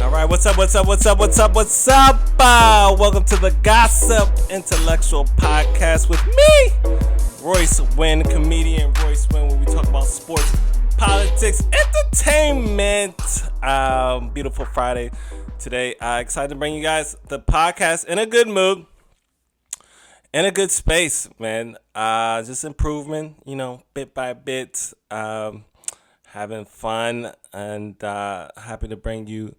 All right, what's up? Welcome to the Gossip Intellectual Podcast with me, Royce Wynn, comedian Royce Wynn, where we talk about sports, politics, entertainment. Beautiful Friday today. Excited to bring you guys the podcast in a good mood, in a good space, man. Just improvement, bit by bit. Having fun and happy to bring you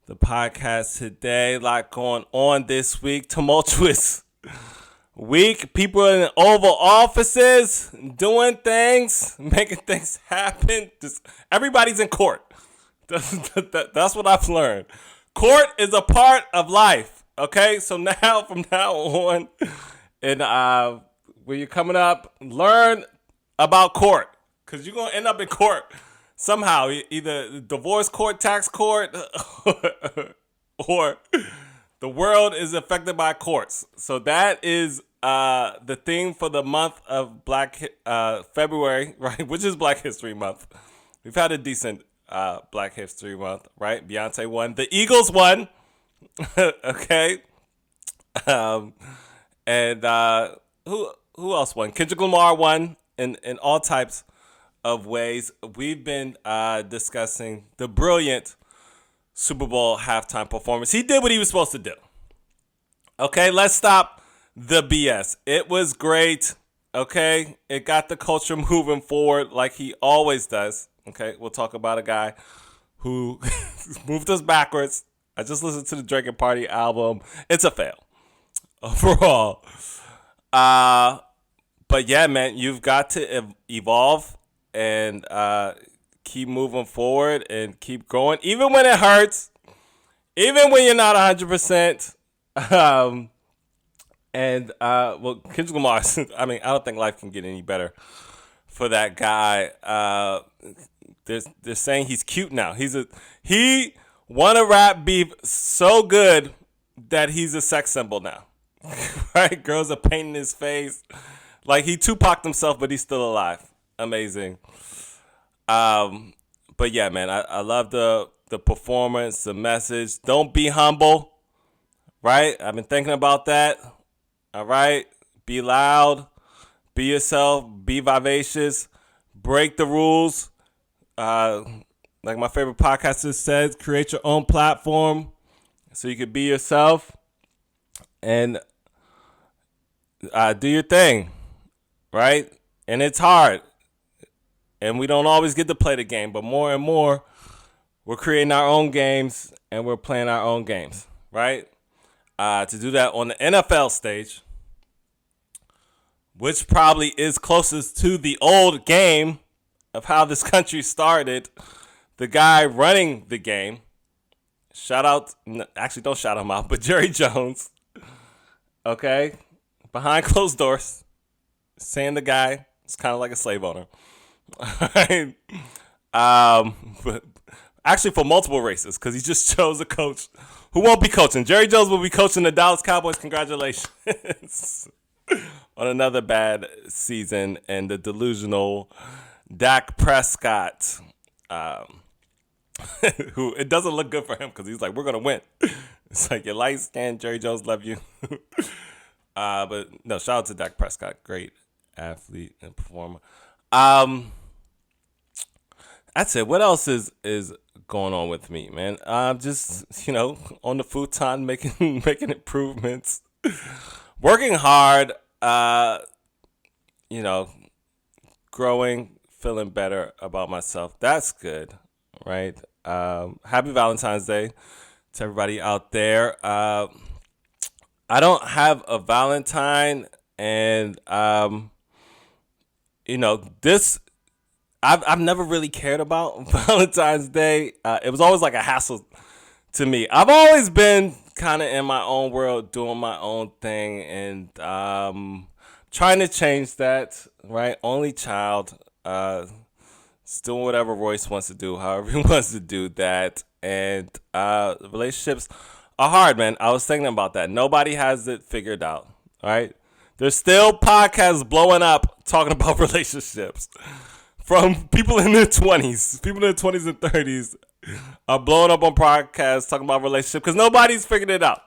the podcast today. A lot going on this week. Tumultuous week. People in Oval Offices doing things, making things happen. Everybody's in court. That's what I've learned. Court is a part of life. Okay, so from now on, and when you're coming up, learn about court, because you're gonna end up in court somehow, either divorce court, tax court, or the world is affected by courts. So that is the theme for the month of February, right? Which is Black History Month. We've had a decent Black History Month, right? Beyonce won. The Eagles won. Okay. And who else won? Kendrick Lamar won in all types of ways. We've been discussing the brilliant Super Bowl halftime performance. He did what he was supposed to do. Okay, let's stop the BS. It was great. Okay, it got the culture moving forward like he always does. Okay, we'll talk about a guy who moved us backwards. I just listened to the Drake and Party album. It's a fail overall. But yeah, man, you've got to evolve and keep moving forward and keep growing, even when it hurts, even when you're not 100%. Well, Kendrick Lamar, I mean, I don't think life can get any better for that guy. They're saying he's cute now. He won a rap beef so good that he's a sex symbol now. Right? Girls are painting his face like he Tupac'd himself, but he's still alive. Amazing. But yeah, man, I love the performance, the message. Don't be humble, right? I've been thinking about that. All right, be loud, be yourself, be vivacious, break the rules. Like my favorite podcaster says, create your own platform so you can be yourself and do your thing, right? And it's hard. And we don't always get to play the game, but more and more, we're creating our own games and we're playing our own games, right? To do that on the NFL stage, which probably is closest to the old game of how this country started. The guy running the game, actually don't shout him out, but Jerry Jones, okay, behind closed doors, saying the guy is kind of like a slave owner. Right. But actually for multiple races, because he just chose a coach who won't be coaching. Jerry Jones will be coaching the Dallas Cowboys. Congratulations on another bad season and the delusional Dak Prescott, who it doesn't look good for him because he's like, we're gonna win. It's like, your light skin, Jerry Jones love you. But no, shout out to Dak Prescott, great athlete and performer. That's it. What else is going on with me, man? Just, on the futon, making improvements, working hard, growing, feeling better about myself. That's good, right? Happy Valentine's Day to everybody out there. I don't have a Valentine, and this I've never really cared about Valentine's Day. It was always like a hassle to me. I've always been kind of in my own world, doing my own thing, and trying to change that, right? Only child, doing whatever Royce wants to do, however he wants to do that. And relationships are hard, man. I was thinking about that. Nobody has it figured out, right? There's still podcasts blowing up talking about relationships from people in their 20s and 30s are blowing up on podcasts talking about relationship because nobody's figured it out.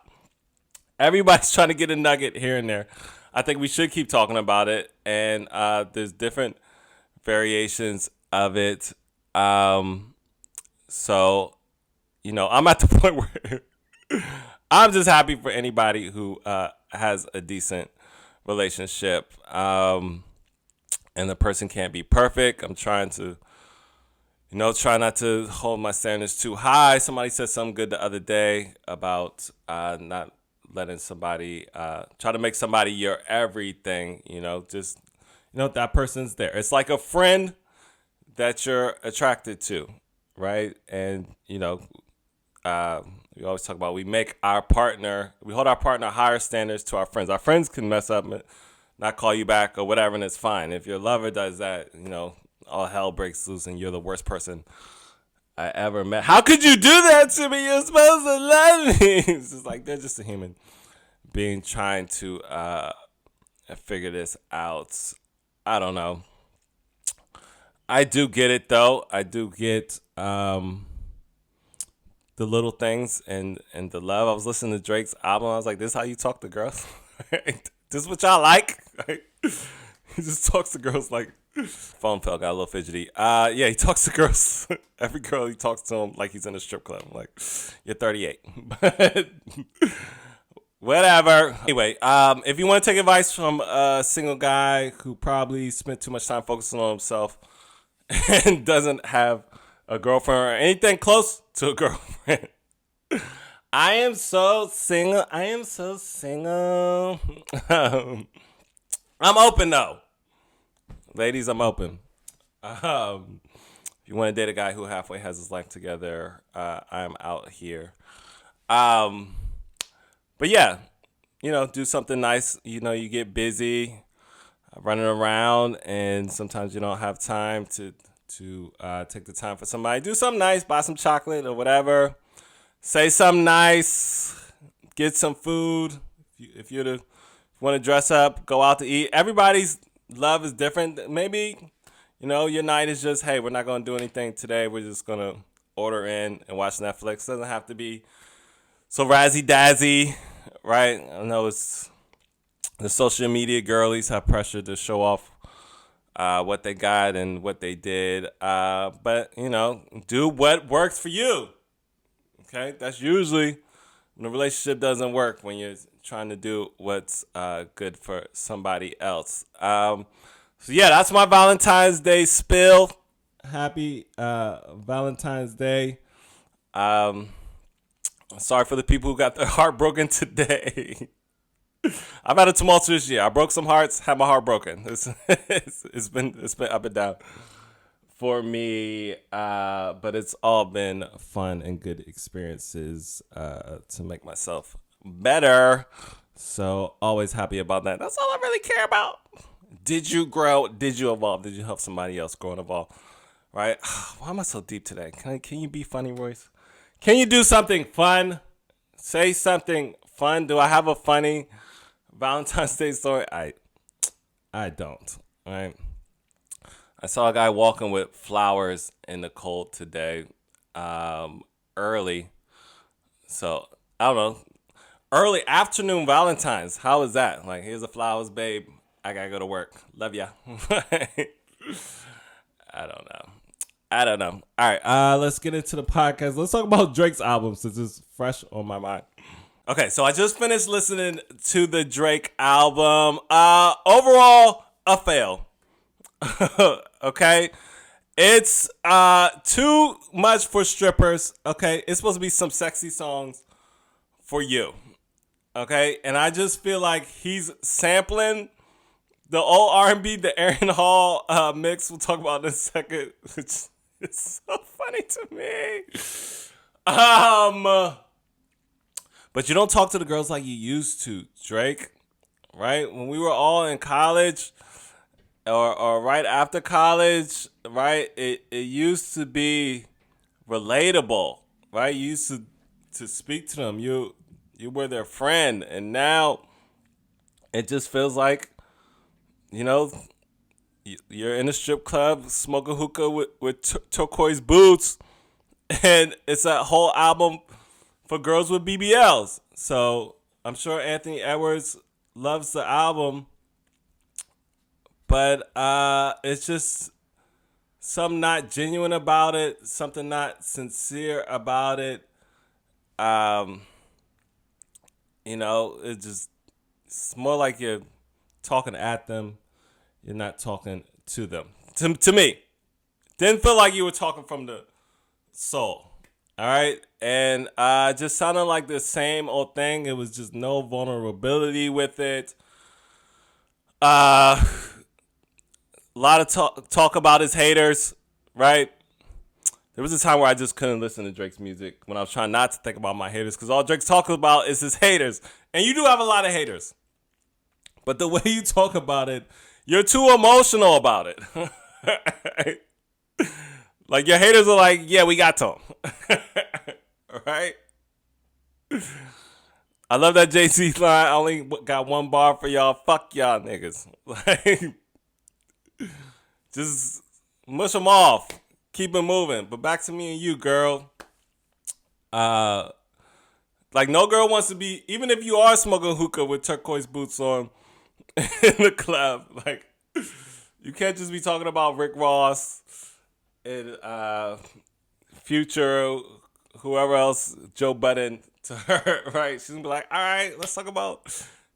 Everybody's trying to get a nugget here and there. I think we should keep talking about it, and there's different variations of it. So, I'm at the point where I'm just happy for anybody who has a decent relationship. And the person can't be perfect. I'm trying to, try not to hold my standards too high. Somebody said something good the other day about not letting somebody try to make somebody your everything. Just that person's there. It's like a friend that you're attracted to, right? And we always talk about we hold our partner higher standards to our friends. Our friends can mess up, not call you back or whatever, and it's fine. If your lover does that, all hell breaks loose and you're the worst person I ever met. How could you do that to me? You're supposed to love me. It's just like they're just a human being trying to figure this out. I don't know. I do get it though. I do get the little things and the love. I was listening to Drake's album. I was like, this is how you talk to girls? This is what y'all like? He just talks to girls like phone fell, got a little fidgety. He talks to girls. Every girl he talks to him like he's in a strip club. I'm like, you're 38. But whatever. Anyway, if you want to take advice from a single guy who probably spent too much time focusing on himself and doesn't have a girlfriend or anything close to a girlfriend, I am so single. I'm open though. Ladies, I'm open. If you want to date a guy who halfway has his life together, I'm out here. But yeah, do something nice. You get busy running around, and sometimes you don't have time to take the time for somebody. Do something nice, buy some chocolate or whatever. Say something nice, get some food. If you want to dress up, go out to eat. Everybody's love is different. Maybe, your night is just, hey, we're not going to do anything today. We're just going to order in and watch Netflix. It doesn't have to be so razzy-dazzy, right? I know it's the social media girlies have pressure to show off what they got and what they did. But, do what works for you. Okay? That's usually when the relationship doesn't work, when you're trying to do what's good for somebody else. So yeah, that's my Valentine's Day spill. Happy Valentine's Day. Sorry for the people who got their heart broken today. I've had a tumultuous year. I broke some hearts, had my heart broken. It's been up and down for me, but it's all been fun and good experiences to make myself better. So always happy about that. That's all I really care about. Did you grow? Did you evolve? Did you help somebody else grow and evolve? Right? Why am I so deep today? Can you be funny, Royce? Can you do something fun? Say something fun. Do I have a funny Valentine's Day story? I don't. All right. I saw a guy walking with flowers in the cold today, early. So, I don't know. Early afternoon Valentine's. How is that? Like, here's the flowers, babe. I gotta go to work. Love ya. I don't know. All right, let's get into the podcast. Let's talk about Drake's album since it's fresh on my mind. Okay, so I just finished listening to the Drake album. Overall, a fail. Okay, it's too much for strippers. Okay, it's supposed to be some sexy songs for you. Okay, and I just feel like he's sampling the old R&B, the Aaron Hall mix. We'll talk about in a second. It's so funny to me. But you don't talk to the girls like you used to, Drake. Right? When we were all in college, or right after college, right? It used to be relatable, right? You used to speak to them. You were their friend, and now it just feels like, you're in a strip club smoking hookah with turquoise boots, And it's a whole album for girls with BBLs. So I'm sure Anthony Edwards loves the album, but it's just something not genuine about it, something not sincere about it. Um, it's more like you're talking at them. You're not talking to them. To me, didn't feel like you were talking from the soul. All right, and just sounded like the same old thing. It was just no vulnerability with it. A lot of talk about his haters, right? There was a time where I just couldn't listen to Drake's music when I was trying not to think about my haters, because all Drake's talking about is his haters. And you do have a lot of haters. But the way you talk about it, you're too emotional about it. Like, your haters are like, yeah, we got to him. Right? I love that Jay-Z line. I only got one bar for y'all. Fuck y'all niggas. Like, just mush them off. Keep it moving. But back to me and you, girl. Like, no girl wants to be, even if you are smoking hookah with turquoise boots on in the club, like, you can't just be talking about Rick Ross and Future, whoever else, Joe Budden, to her, right? She's gonna be like, all right, let's talk about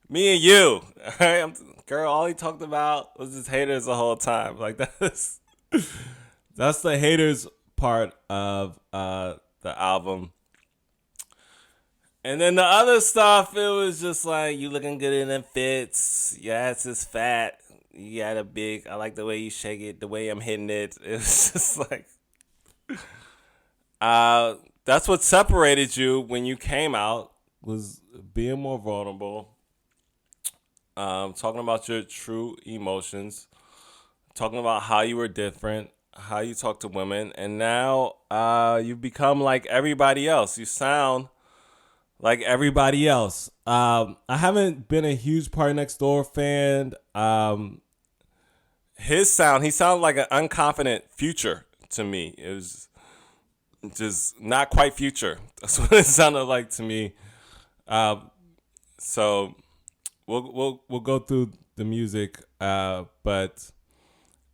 me and you. All right, girl, all he talked about was his haters the whole time. Like, that's the haters part of the album. And then the other stuff, it was just like, you looking good in them fits. Your ass is fat. You got a big, I like the way you shake it, the way I'm hitting it. It was just like, that's what separated you when you came out, was being more vulnerable, talking about your true emotions, talking about how you were different, how you talk to women, and now you've become like everybody else. You sound like everybody else. I haven't been a huge Party Next Door fan. He sounded like an unconfident Future to me. It was just not quite Future. That's what it sounded like to me. So we'll go through the music, but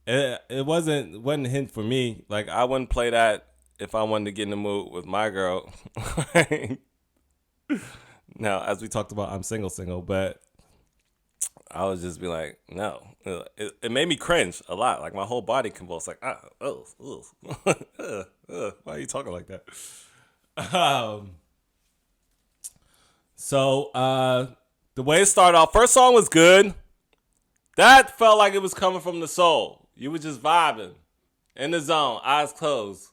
it wasn't a hint for me. Like, I wouldn't play that if I wanted to get in the mood with my girl. Now, as we talked about, I'm single, but I would just be like, no. It made me cringe a lot. Like, my whole body convulsed. Like, why are you talking like that? So the way it started off, first song was good. That felt like it was coming from the soul. You were just vibing in the zone, eyes closed.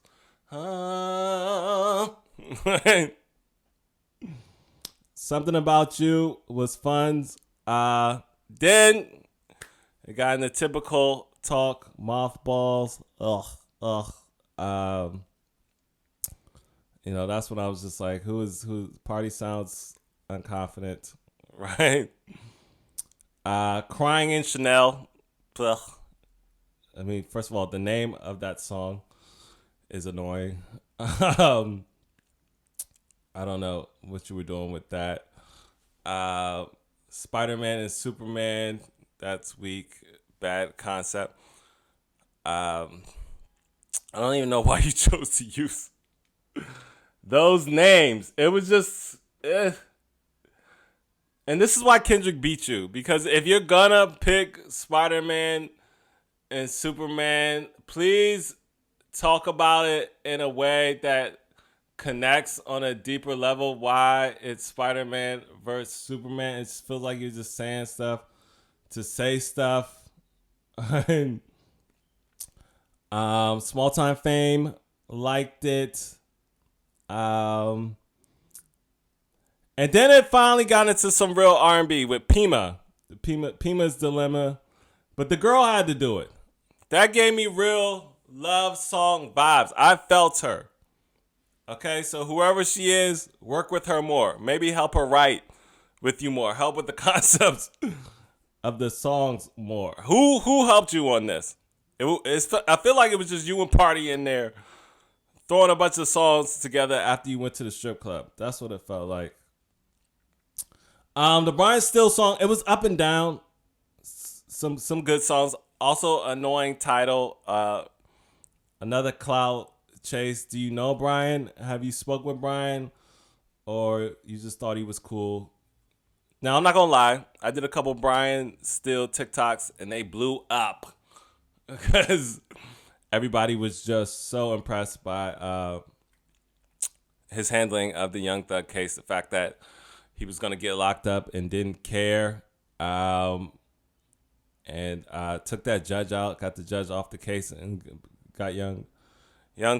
Something About You was fun. Then it got in the typical talk, mothballs. That's when I was just like, who Party sounds unconfident, right? Crying in Chanel. Ugh. I mean, first of all, the name of that song is annoying. I don't know what you were doing with that. Spider-Man and Superman, that's weak. Bad concept. I don't even know why you chose to use those names. It was just... And this is why Kendrick beat you. Because if you're gonna pick Spider-Man and Superman, please talk about it in a way that connects on a deeper level. Why it's Spider-Man versus Superman. It feels like you're just saying stuff to say stuff. And Small Time Fame liked it. And then it finally got into some real R&B with Pima's Dilemma. But the girl had to do it. That gave me real love song vibes. I felt her. Okay, so whoever she is, work with her more. Maybe help her write with you more. Help with the concepts of the songs more. Who helped you on this? I feel like it was just you and Party in there throwing a bunch of songs together after you went to the strip club. That's what it felt like. The Brian Still song, it was up and down. Some good songs. Also, annoying title. Another cloud chase. Do you know Brian? Have you spoke with Brian? Or you just thought he was cool? Now, I'm not going to lie. I did a couple Brian Still TikToks, and they blew up. Because everybody was just so impressed by his handling of the Young Thug case. The fact that he was going to get locked up and didn't care. And took that judge out, got the judge off the case, and got Young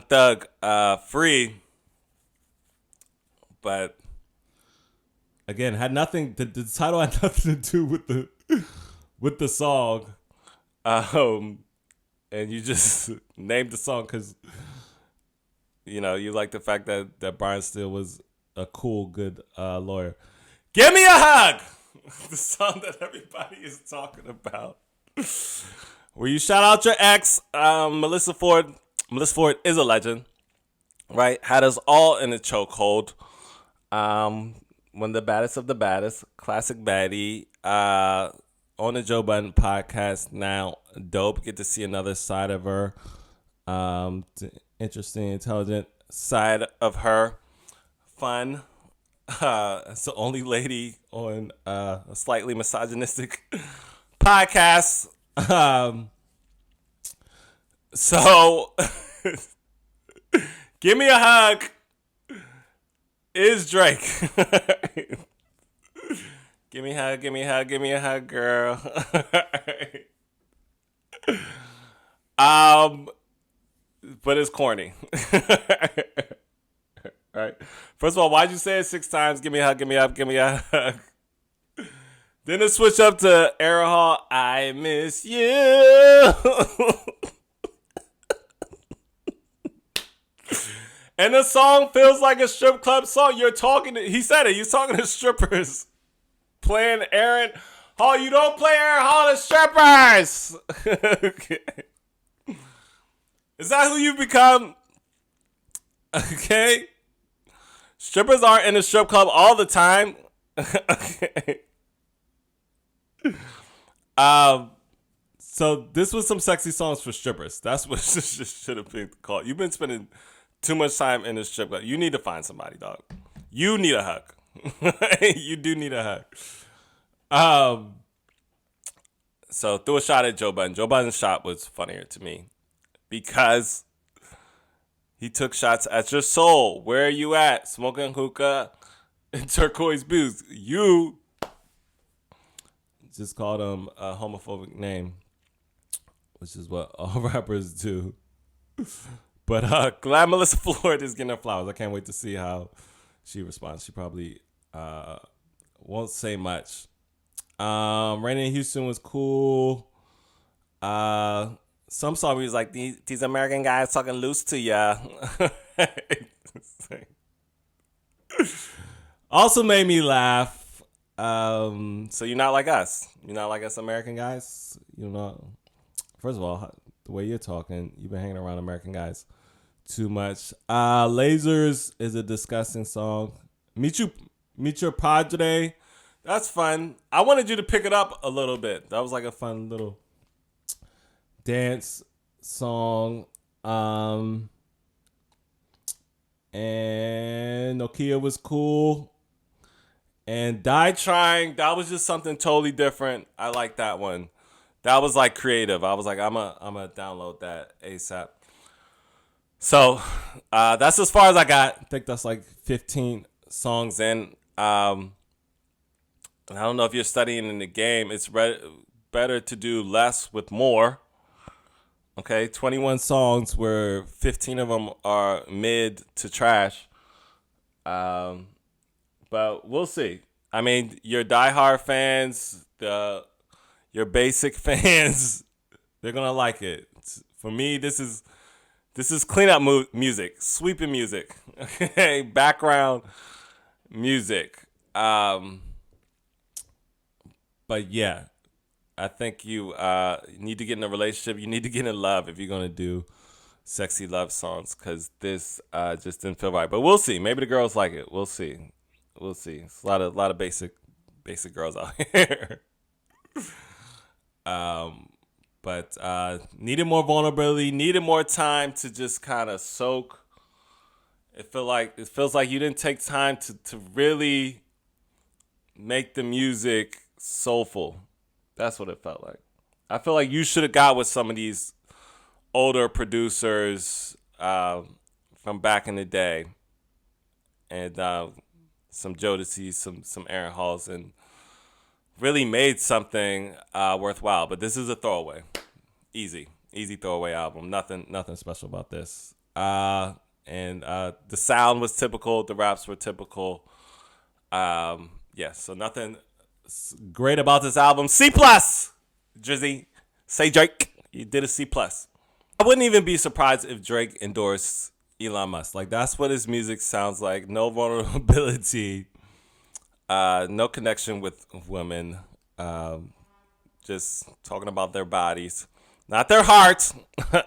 Thug free. But again, had nothing. The title had nothing to do with the song, and you just named the song because you like the fact that Brian Still was a cool, good lawyer. Give me a hug. The song that everybody is talking about. Where you shout out your ex, Melissa Ford. Melissa Ford is a legend, right? Had us all in a chokehold. One of the baddest of the baddest, classic baddie. On the Joe Budden podcast now. Dope. Get to see another side of her. Interesting, intelligent side of her. Fun. It's the only lady on a slightly misogynistic podcast. So, give me a hug. Is Drake. Give me a hug, girl. But it's corny. Right. First of all, why'd you say it 6 times? Give me a hug, give me a hug. Then it switch up to Era Hall. I miss you. And the song feels like a strip club song. He said it. You're talking to strippers. Playing Aaron Hall. You don't play Aaron Hall to strippers. Okay. Is that who you become? Okay. Strippers aren't in a strip club all the time. Okay. So this was some sexy songs for strippers. That's what should have been called. You've been spending too much time in the strip club. You need to find somebody, dog. You need a hug. You do need a hug. So threw a shot at Joe Budden. Joe Budden's shot was funnier to me because he took shots at your soul. Where are you at? Smoking hookah and turquoise boots. You just called him a homophobic name, which is what all rappers do. But glad Melissa Ford is getting her flowers. I can't wait to see how she responds. She probably won't say much. Rainy in Houston was cool. Some saw me was like, these American guys talking loose to ya. Also made me laugh. So you're not like us. You're not like us American guys. You know, first of all, the way you're talking, you've been hanging around American guys too much. Lasers is a disgusting song. Meet Your Padre. That's fun. I wanted you to pick it up a little bit. That was like a fun little dance song. And Nokia was cool. And Die Trying, that was just something totally different. I like that one. That was like creative. I was like, I'm gonna download that ASAP. So that's as far as I got. I think that's like 15 songs in. I don't know if you're studying in the game. It's better to do less with more. Okay, 21 songs where 15 of them are mid to trash. But we'll see. I mean, your diehard fans, your basic fans, they're gonna like it. For me, this is cleanup music, sweeping music, okay, background music. But yeah, I think you need to get in a relationship. You need to get in love if you're gonna do sexy love songs because this just didn't feel right. But we'll see. Maybe the girls like it. We'll see. We'll see. It's a lot of basic girls out here. But needed more vulnerability. Needed more time to just kind of soak. It feels like you didn't take time to really make the music soulful. That's what it felt like. I feel like you should have got with some of these older producers from back in the day, and some Jodeci's, some Aaron Halls, and really made something worthwhile. But this is a throwaway, easy throwaway album. Nothing special about this. And the sound was typical. The raps were typical. So nothing great about this album. C+. Drizzy, say Drake. You did a C+. I wouldn't even be surprised if Drake endorsed Elon Musk. Like, that's what his music sounds like. No vulnerability. No connection with women. Just talking about their bodies. Not their hearts.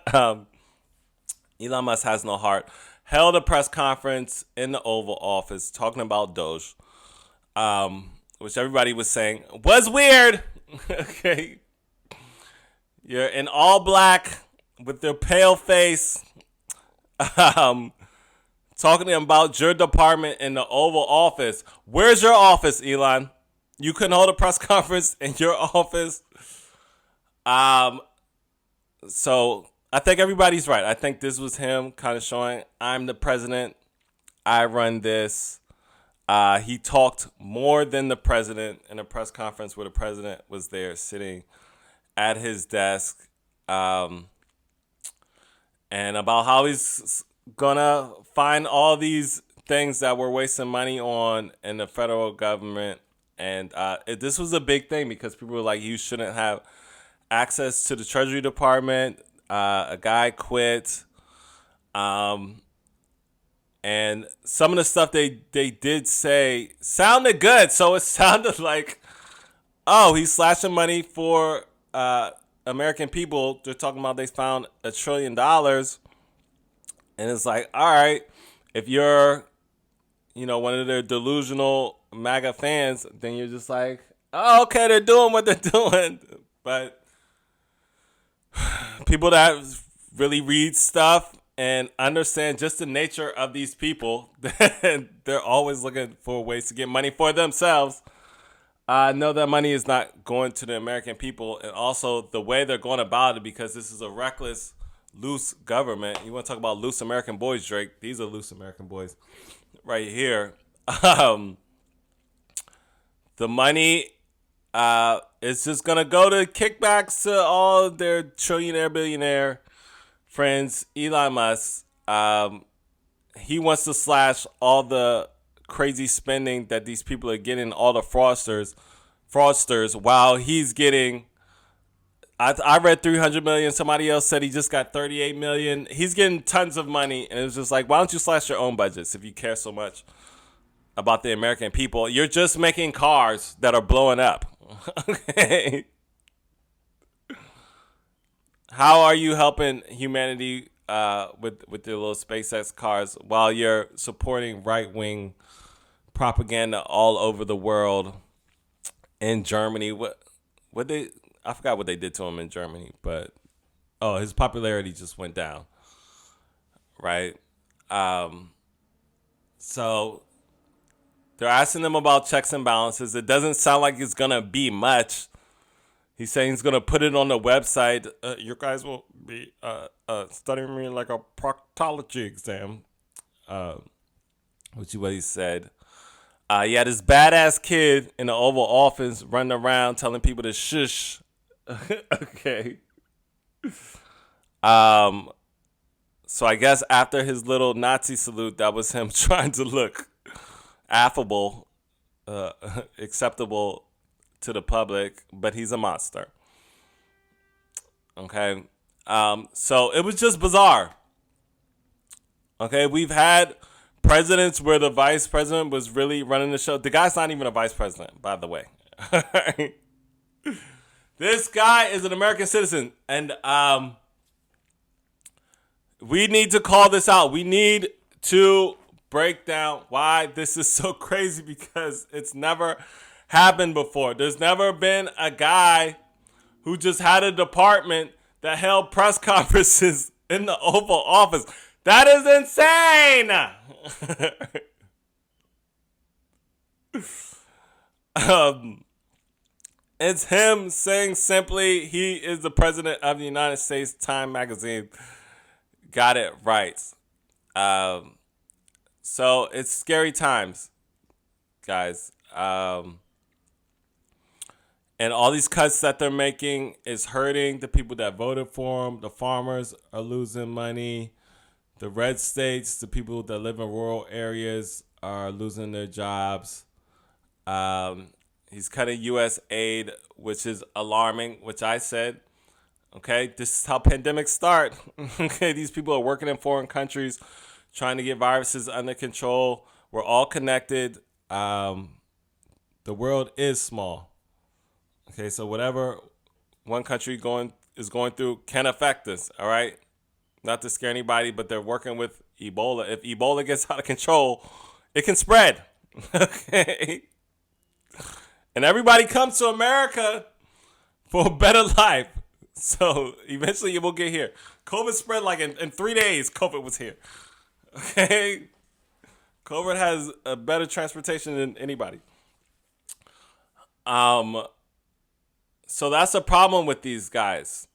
Elon Musk has no heart. Held a press conference in the Oval Office talking about DOGE, which everybody was saying was weird. Okay. You're in all black with their pale face, talking to them about your department in the Oval Office. Where's your office, Elon? You couldn't hold a press conference in your office. So I think everybody's right. I think this was him kind of showing, I'm the president. I run this. He talked more than the president in a press conference where the president was there sitting at his desk. And about how he's gonna find all these things that we're wasting money on in the federal government. And this was a big thing because people were like, you shouldn't have access to the Treasury Department. A guy quit. And some of the stuff they did say sounded good. So it sounded like, oh, he's slashing money for American people. They're talking about they found $1 trillion. And it's like, all right, if you're, one of their delusional MAGA fans, then you're just like, oh, okay, they're doing what they're doing. But people that really read stuff and understand just the nature of these people, they're always looking for ways to get money for themselves. I know that money is not going to the American people, and also the way they're going about it, because this is a reckless, loose government. You want to talk about loose American boys, Drake? These are loose American boys right here. The money is just going to go to kickbacks to all their trillionaire, billionaire friends. Elon Musk, he wants to slash all the crazy spending that these people are getting, all the fraudsters, while he's getting, I read 300 million. Somebody else said he just got 38 million. He's getting tons of money. And it was just like, why don't you slash your own budgets if you care so much about the American people? You're just making cars that are blowing up. Okay. How are you helping humanity with their little SpaceX cars while you're supporting right-wing propaganda all over the world? In Germany, I forgot what they did to him in Germany, but his popularity just went down, right? So they're asking them about checks and balances. It doesn't sound like it's gonna be much. He's saying he's gonna put it on the website. You guys will be studying me like a proctology exam, which is what he said. He had this badass kid in the Oval Office running around telling people to shush. Okay. So I guess after his little Nazi salute, that was him trying to look affable, acceptable to the public, but he's a monster. Okay. So it was just bizarre. Okay, we've had presidents where the vice president was really running the show. The guy's not even a vice president, by the way. This guy is an American citizen, and We need to call this out. We need to break down why this is so crazy, because it's never happened before. There's never been a guy who just had a department that held press conferences in the Oval Office. That is insane. It's him saying simply he is the president of the United States. Time magazine got it right. So it's scary times, guys. And all these cuts that they're making is hurting the people that voted for them. The farmers are losing money. The red states, the people that live in rural areas, are losing their jobs. He's cutting U.S. aid, which is alarming, which I said, okay, this is how pandemics start. Okay, these people are working in foreign countries, trying to get viruses under control. We're all connected. The world is small. Okay, so whatever one country is going through can affect us, all right? Not to scare anybody, but they're working with Ebola. If Ebola gets out of control, it can spread. Okay? And everybody comes to America for a better life. So eventually it will get here. COVID spread like in 3 days, COVID was here. Okay? COVID has a better transportation than anybody. So that's a problem with these guys.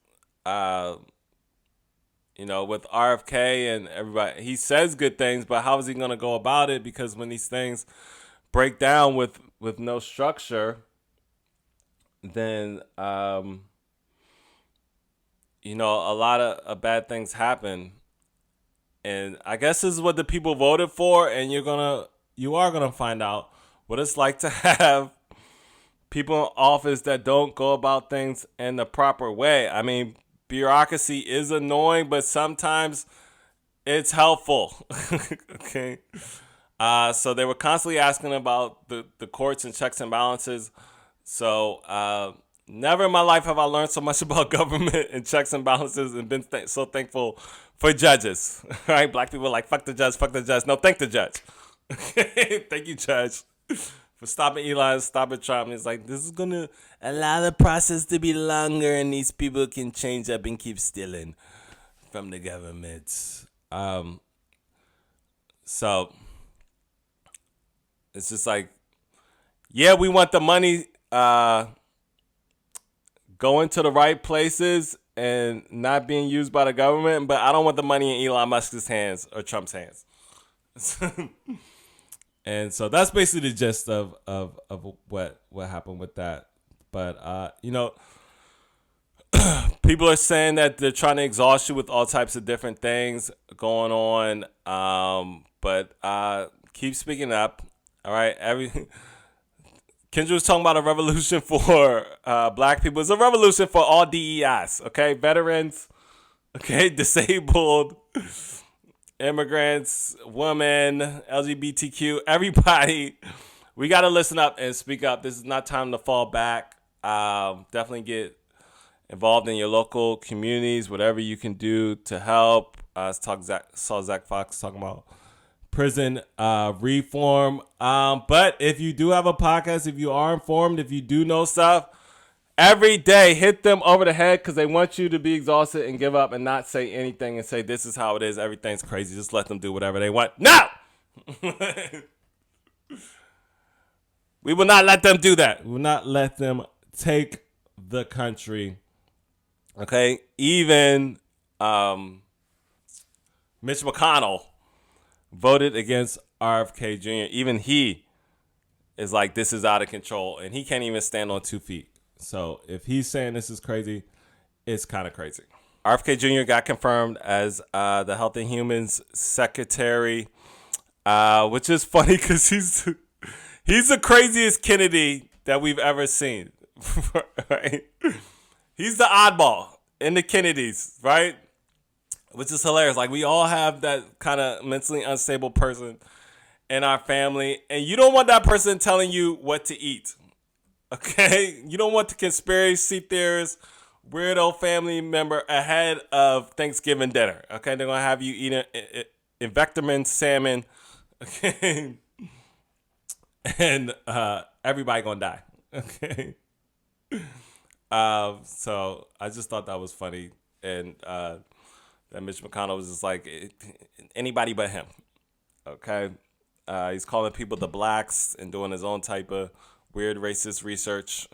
With RFK and everybody. He says good things, but how is he going to go about it? Because when these things break down with no structure, then, a lot of bad things happen. And I guess this is what the people voted for, and you are gonna find out what it's like to have people in office that don't go about things in the proper way. I mean, bureaucracy is annoying, but sometimes it's helpful. Okay. So they were constantly asking about the courts and checks and balances. So never in my life have I learned so much about government and checks and balances and been so thankful for judges. Right? Black people are like, fuck the judge, fuck the judge. No, thank the judge. Thank you, judge, for stopping Elon, stopping Trump. And it's like, this is going to allow the process to be longer and these people can change up and keep stealing from the government. So it's just like, yeah, we want the money going to the right places and not being used by the government, but I don't want the money in Elon Musk's hands or Trump's hands. And so that's basically the gist of what happened with that. But people are saying that they're trying to exhaust you with all types of different things going on. But keep speaking up. All right. Kendrick was talking about a revolution for black people. It's a revolution for all DEIs. Okay, veterans. Okay, disabled, immigrants, women, LGBTQ, everybody. We got to listen up and speak up. This is not time to fall back. Definitely get involved in your local communities, whatever you can do to help. Saw Zach Fox talking about prison reform. But if you do have a podcast, if you are informed, if you do know stuff, every day hit them over the head because they want you to be exhausted and give up and not say anything and say, this is how it is. Everything's crazy. Just let them do whatever they want. No! We will not let them do that. We will not let them take the country. Okay? Even Mitch McConnell voted against RFK Jr. Even he is like, this is out of control. And he can't even stand on 2 feet. So if he's saying this is crazy, it's kind of crazy. RFK Jr. got confirmed as the Health and Humans Secretary, which is funny because he's the craziest Kennedy that we've ever seen. Right? He's the oddball in the Kennedys, right? Which is hilarious. Like, we all have that kind of mentally unstable person in our family, and you don't want that person telling you what to eat. Okay? You don't want the conspiracy theorists weirdo family member ahead of Thanksgiving dinner. Okay, they're gonna have you eating Invectorman salmon. Okay, and everybody gonna die. Okay. So I just thought that was funny, and that Mitch McConnell was just like anybody but him. Okay, he's calling people the blacks and doing his own type of weird racist research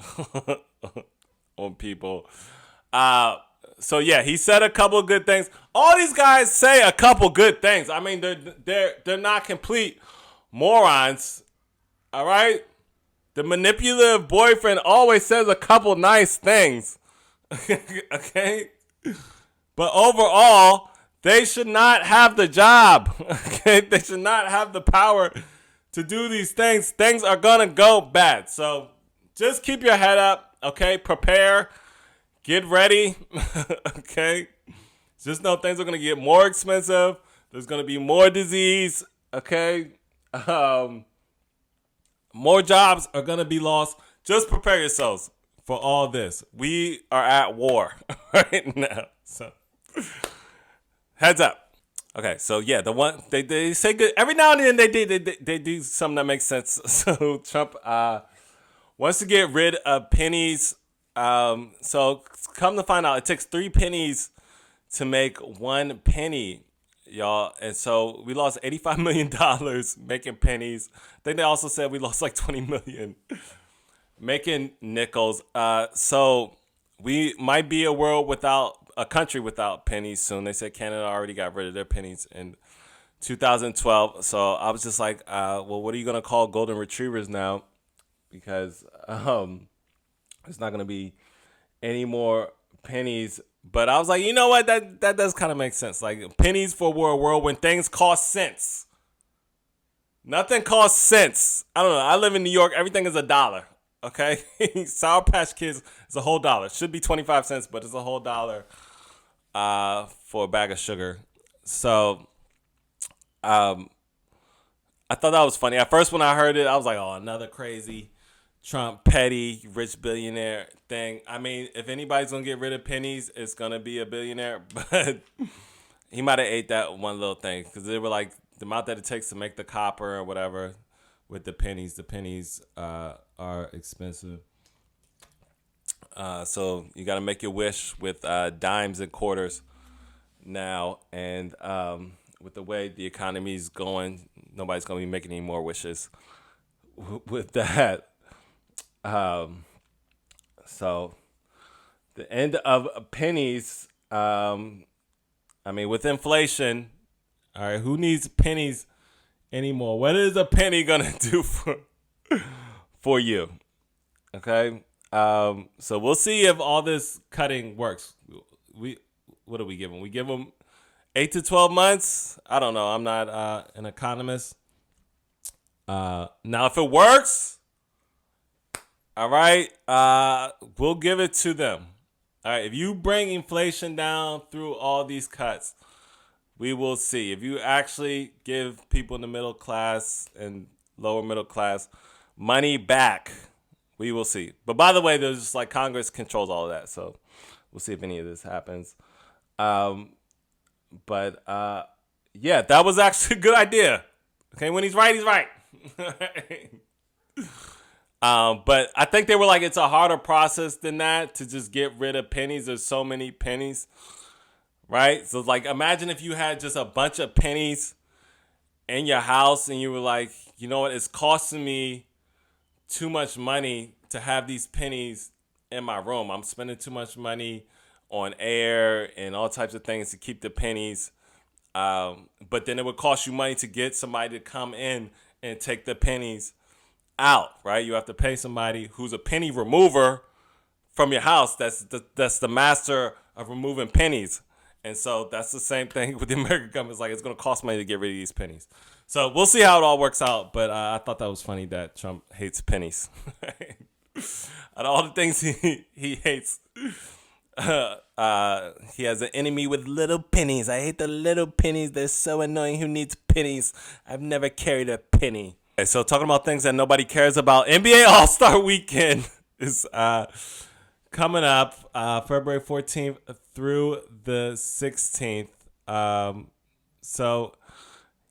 on people. So yeah, he said a couple good things. All these guys say a couple good things. I mean, they're not complete morons. All right. The manipulative boyfriend always says a couple nice things. Okay? But overall, they should not have the job. Okay? They should not have the power to do these things. Things are going to go bad. So just keep your head up. Okay? Prepare. Get ready. Okay? Just know things are going to get more expensive. There's going to be more disease. Okay? More jobs are going to be lost. Just prepare yourselves for all this. We are at war right now. So, heads up. Okay, so yeah, the one they say good every now and then they do something that makes sense. So Trump wants to get rid of pennies. So come to find out, it takes 3 pennies to make 1 penny. Y'all, and so we lost $85 million making pennies. I think they also said we lost like 20 million making nickels. So we might be a country without pennies soon. They said Canada already got rid of their pennies in 2012. So I was just like, well, what are you gonna call golden retrievers now? Because there's not gonna be any more pennies. But I was like, you know what? That does kind of make sense. Like pennies for a world when things cost cents. Nothing costs cents. I don't know. I live in New York. Everything is $1. Okay? Sour Patch Kids is a whole dollar. Should be 25 cents, but it's a whole dollar for a bag of sugar. So I thought that was funny. At first when I heard it, I was like, oh, another crazy Trump petty rich billionaire thing. I mean, if anybody's gonna get rid of pennies, it's gonna be a billionaire. But he might have ate that one little thing because they were like the amount that it takes to make the copper or whatever with the pennies. The pennies are expensive. So you got to make your wish with dimes and quarters now. And with the way the economy is going, nobody's gonna be making any more wishes with that. So the end of pennies, I mean, with inflation, all right, who needs pennies anymore? What is a penny gonna do for you? Okay. So we'll see if all this cutting works. What do we give them? We give them 8 to 12 months. I don't know. I'm not an economist. Now, if it works, all right, we'll give it to them. All right, if you bring inflation down through all these cuts, we will see. If you actually give people in the middle class and lower middle class money back, we will see. But by the way, there's just like Congress controls all of that, so we'll see if any of this happens. But yeah, that was actually a good idea. Okay, when he's right, he's right. But I think they were like, it's a harder process than that to just get rid of pennies. There's so many pennies, right? So like, imagine if you had just a bunch of pennies in your house and you were like, you know what, it's costing me too much money to have these pennies in my room. I'm spending too much money on air and all types of things to keep the pennies. But then it would cost you money to get somebody to come in and take the pennies out, right? You have to pay somebody who's a penny remover from your house. That's the master of removing pennies. And so that's the same thing with the American government. It's like, it's going to cost money to get rid of these pennies. So we'll see how it all works out. But I thought that was funny that Trump hates pennies. Out of all the things he hates, he has an enemy with little pennies. I hate the little pennies. They're so annoying. Who needs pennies? I've never carried a penny. Okay, so talking about things that nobody cares about, NBA All-Star Weekend is coming up February 14th through the 16th. So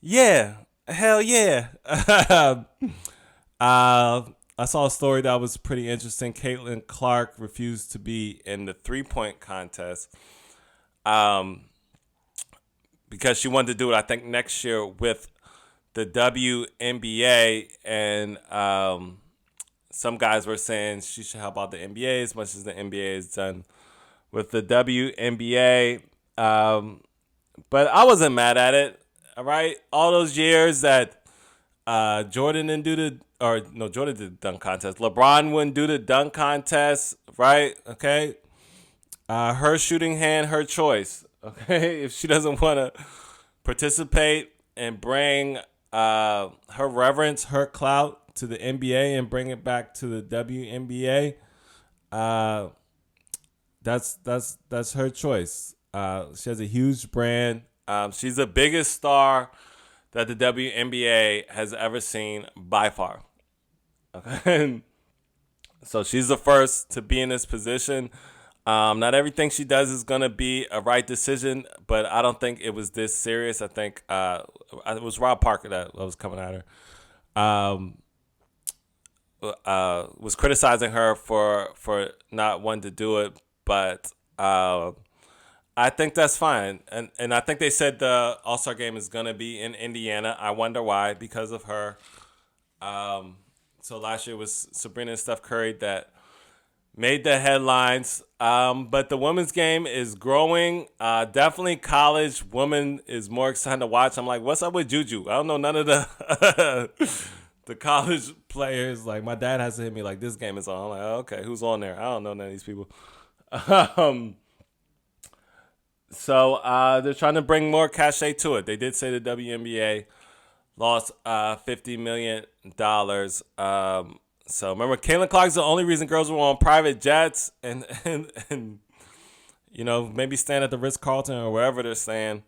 yeah, hell yeah. I saw a story that was pretty interesting. Caitlin Clark refused to be in the 3-point contest because she wanted to do it, I think, next year with the WNBA. And some guys were saying she should help out the NBA as much as the NBA has done with the WNBA. But I wasn't mad at it. All right. All those years that Jordan didn't do Jordan did the dunk contest. LeBron wouldn't do the dunk contest, right? Okay. Her shooting hand, her choice. Okay. If she doesn't want to participate and bring her reverence, her clout to the NBA and bring it back to the WNBA, that's her choice. She has a huge brand. She's the biggest star that the WNBA has ever seen by far. Okay, so she's the first to be in this position. Not everything she does is gonna be a right decision, but I don't think it was this serious. I think it was Rob Parker that was coming at her. Was criticizing her for not wanting to do it, but I think that's fine. And I think they said the All-Star game is going to be in Indiana. I wonder why, because of her. So last year was Sabrina and Steph Curry that made the headlines. But the women's game is growing. Definitely college women is more exciting to watch. I'm like, what's up with Juju? I don't know none of the the college players. Like, my dad has to hit me like, this game is on. I'm like, okay, who's on there? I don't know none of these people. So they're trying to bring more cachet to it. They did say the WNBA lost $50 million. So remember, Caitlin Clark's the only reason girls were on private jets and maybe stand at the Ritz-Carlton or wherever they're staying.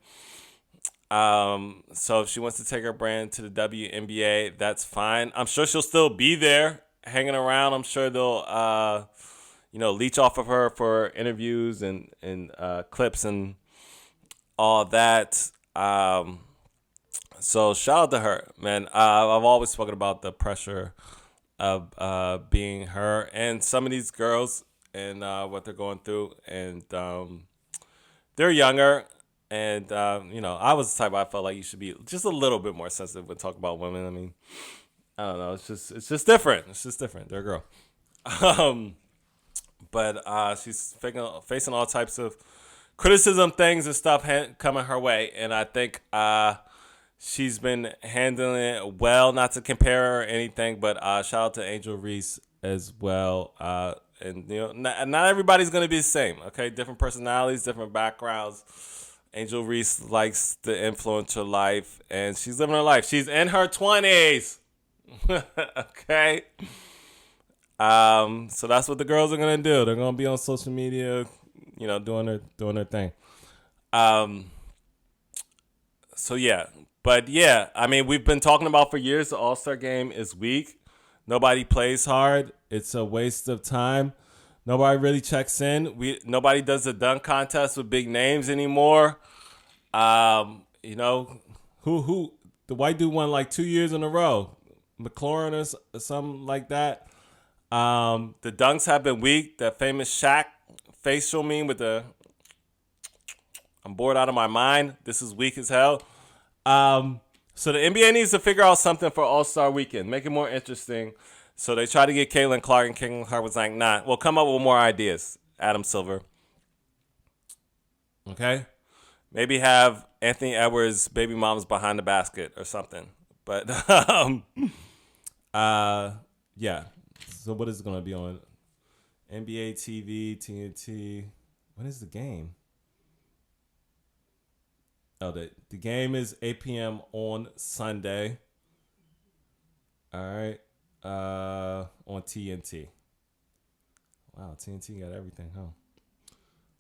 So if she wants to take her brand to the WNBA, that's fine. I'm sure she'll still be there hanging around. I'm sure they'll leech off of her for interviews and clips and all that. So shout out to her, man. I've always spoken about the pressure of being her and some of these girls and what they're going through. And they're younger. And, I was the type I felt like you should be just a little bit more sensitive when talking about women. I mean, I don't know. It's just different. It's just different. They're a girl. But she's facing all types of criticism, things and stuff coming her way. And I think she's been handling it well, not to compare her or anything, but shout out to Angel Reese as well. And, not everybody's going to be the same, okay? Different personalities, different backgrounds. Angel Reese likes the influencer life, and she's living her life. She's in her 20s, okay? So that's what the girls are gonna do. They're gonna be on social media, doing their thing. So yeah, but yeah, I mean, we've been talking about for years the All-Star game is weak. Nobody plays hard. It's a waste of time. Nobody really checks in. Nobody does the dunk contest with big names anymore. Who the white dude won like 2 years in a row, McLaurin or something like that. The dunks have been weak. That famous Shaq facial meme with the I'm bored out of my mind. This is weak as hell. So the NBA needs to figure out something for All-Star Weekend. Make it more interesting. So they tried to get Caitlin Clark, and Caitlin Clark was like, nah. Well, come up with more ideas, Adam Silver. Okay? Maybe have Anthony Edwards' baby moms behind the basket or something. But, yeah. So what is it going to be on? NBA TV, TNT. When is the game? Oh, the game is 8 p.m. on Sunday. All right. On TNT. Wow, TNT got everything, huh?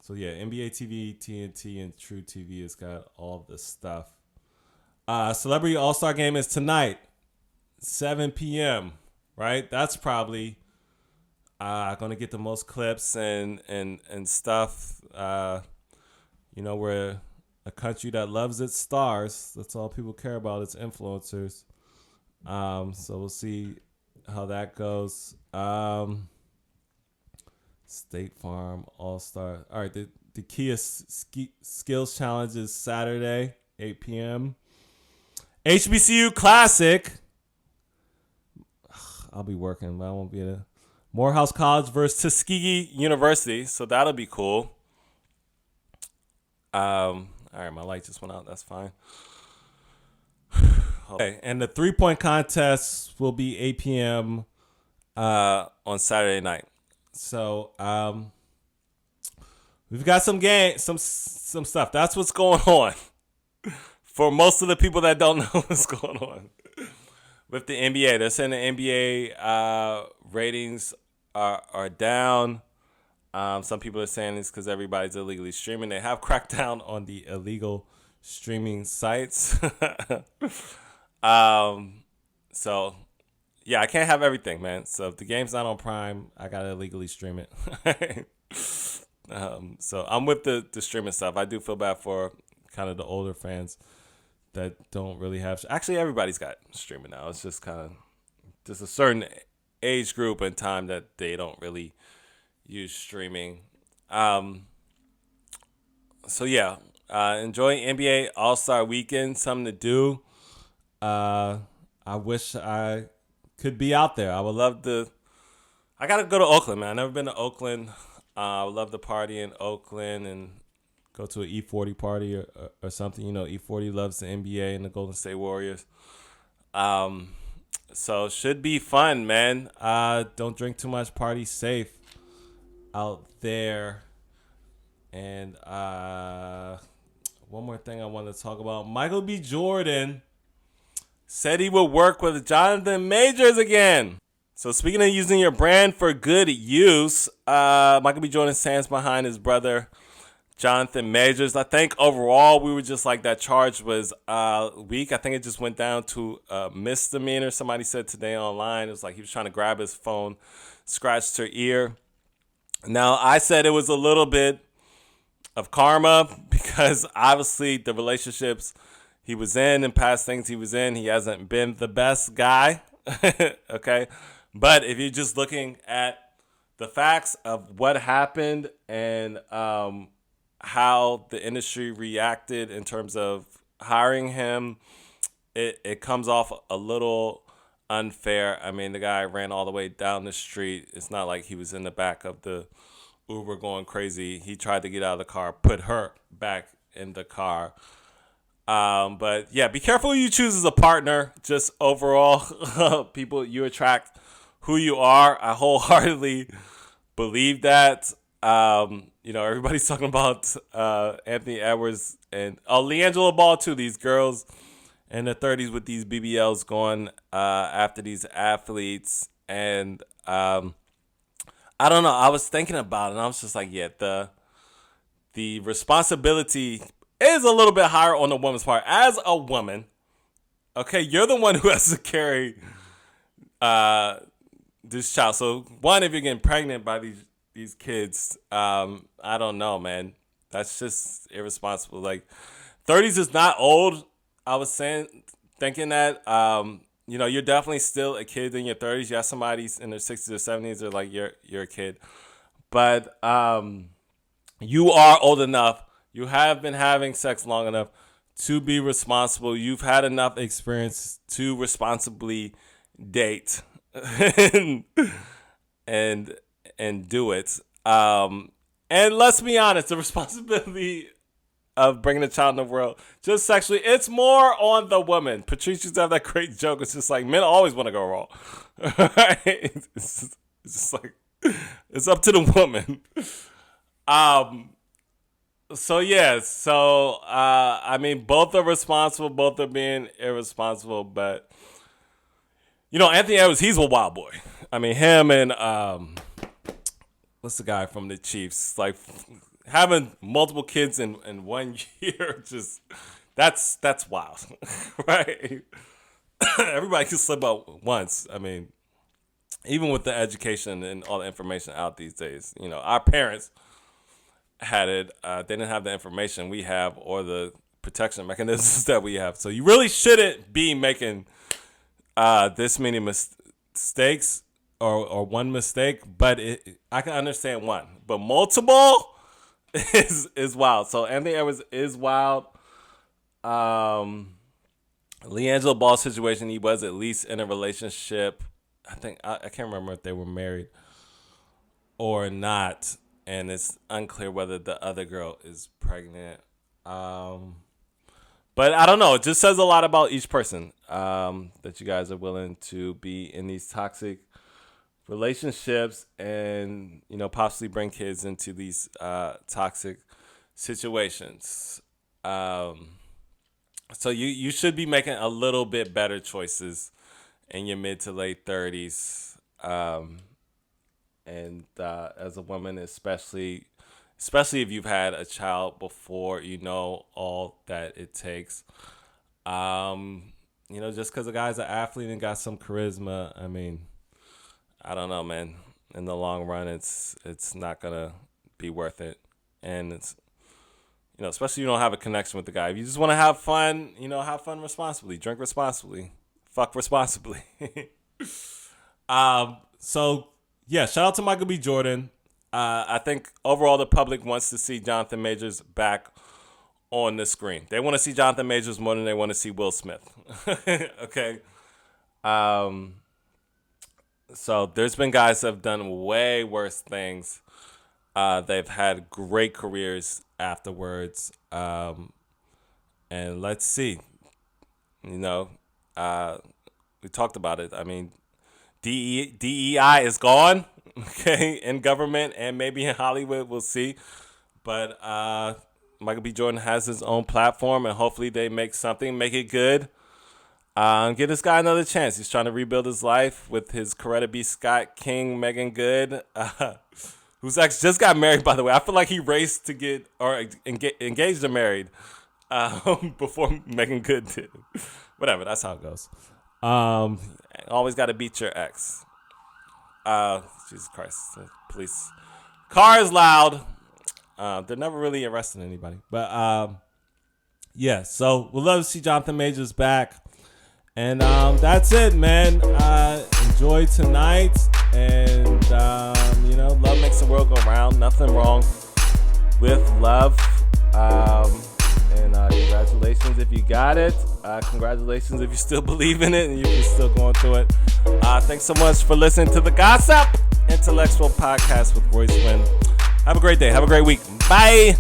So yeah, NBA TV, TNT, and True TV has got all the stuff. Celebrity All-Star Game is tonight, 7 p.m. Right? That's probably gonna get the most clips and stuff. We're a country that loves its stars. That's all people care about. Its influencers. So we'll see how that goes. State Farm All-Star. All right, the Kia Skills Challenge is Saturday, 8 p.m. HBCU Classic. I'll be working, but I won't be there. Morehouse College versus Tuskegee University, so that'll be cool. All right, my light just went out. That's fine. Okay, and the 3-point contest will be 8 p.m. On Saturday night. So we've got some some stuff. That's what's going on. For most of the people that don't know what's going on with the NBA, they're saying the NBA ratings are down. Some people are saying it's because everybody's illegally streaming. They have cracked down on the illegal streaming sites. So yeah, I can't have everything, man. So if the game's not on Prime, I gotta illegally stream it. So I'm with the streaming stuff. I do feel bad for kind of the older fans that don't really have. Actually, everybody's got streaming now. It's just kind of just a certain age group and time that they don't really use streaming. So yeah, enjoy NBA All-Star Weekend. Something to do. I wish I could be out there. I would love to. I gotta go to Oakland, man. I've never been to Oakland. I would love to party in Oakland and go to an E40 party or something. E40 loves the NBA and the Golden State Warriors. So should be fun, man. Don't drink too much. Party safe out there. And one more thing I want to talk about. Michael B. Jordan said he would work with Jonathan Majors again. So speaking of using your brand for good use, Michael B. Jordan stands behind his brother, Jonathan Majors. I think overall we were just like that charge was weak. I think it just went down to misdemeanor. Somebody said today online, it was like he was trying to grab his phone, scratched her ear. Now, I said it was a little bit of karma because obviously the relationships he was in and past things he was in, he hasn't been the best guy. Okay. But if you're just looking at the facts of what happened and how the industry reacted in terms of hiring him, it comes off a little unfair. I mean, the guy ran all the way down the street. It's not like he was in the back of the Uber going crazy. He tried to get out of the car, put her back in the car. But yeah, be careful who you choose as a partner. Just overall, people, you attract who you are. I wholeheartedly believe that. Everybody's talking about Anthony Edwards and LiAngelo Ball too. These girls in their 30s with these BBLs going after these athletes. And I don't know. I was thinking about it and I was just like, yeah, the responsibility is a little bit higher on the woman's part. As a woman, okay, you're the one who has to carry this child. So one, if you're getting pregnant by these kids, I don't know, man. That's just irresponsible. Like 30s is not old. I was thinking that, you're definitely still a kid in your 30s. You have somebody in their 60s or 70s, they're like, you're a kid. But you are old enough. You have been having sex long enough to be responsible. You've had enough experience to responsibly date and do it. And let's be honest, the responsibility of bringing a child in the world, just sexually, it's more on the woman. Patrice used to have that great joke. It's just like men always want to go wrong. Right? It's just like it's up to the woman. So I mean, both are responsible, both are being irresponsible, but Anthony Edwards, he's a wild boy. I mean, him and what's the guy from the Chiefs? Like having multiple kids in 1 year, just that's wild, right? Everybody can slip up once. I mean, even with the education and all the information out these days, our parents had it. They didn't have the information we have or the protection mechanisms that we have. So you really shouldn't be making this many mistakes or one mistake. But I can understand one, but multiple is wild. So Anthony Edwards is wild. LiAngelo Ball's situation, he was at least in a relationship. I think I can't remember if they were married or not, and it's unclear whether the other girl is pregnant. But I don't know. It just says a lot about each person that you guys are willing to be in these toxic relationships and, possibly bring kids into these toxic situations. So you should be making a little bit better choices in your mid to late 30s. And as a woman, especially if you've had a child before, all that it takes. Just because a guy's an athlete and got some charisma, I don't know, man. In the long run, it's not gonna be worth it, and it's especially if you don't have a connection with the guy. If you just want to have fun, have fun responsibly, drink responsibly, fuck responsibly. So yeah, shout out to Michael B. Jordan. I think overall the public wants to see Jonathan Majors back on the screen. They want to see Jonathan Majors more than they want to see Will Smith. Okay. So there's been guys that have done way worse things. They've had great careers afterwards. And let's see. We talked about it. DEI is gone, okay, in government and maybe in Hollywood. We'll see. But Michael B. Jordan has his own platform, and hopefully they make it good. Give this guy another chance. He's trying to rebuild his life with his Coretta B. Scott King, Megan Good, whose ex just got married, by the way. I feel like he raced to get or engaged or married before Megan Good did. Whatever, that's how it goes. Always got to beat your ex. Jesus Christ. Police. Car is loud. They're never really arresting anybody. But, yeah, so we'd love to see Jonathan Majors back. And that's it, man. Enjoy tonight. And, love makes the world go round. Nothing wrong with love. And congratulations if you got it. Congratulations if you still believe in it and you're still going through it. Thanks so much for listening to the Gossip Intellectual Podcast with Royce Wynn. Have a great day. Have a great week. Bye.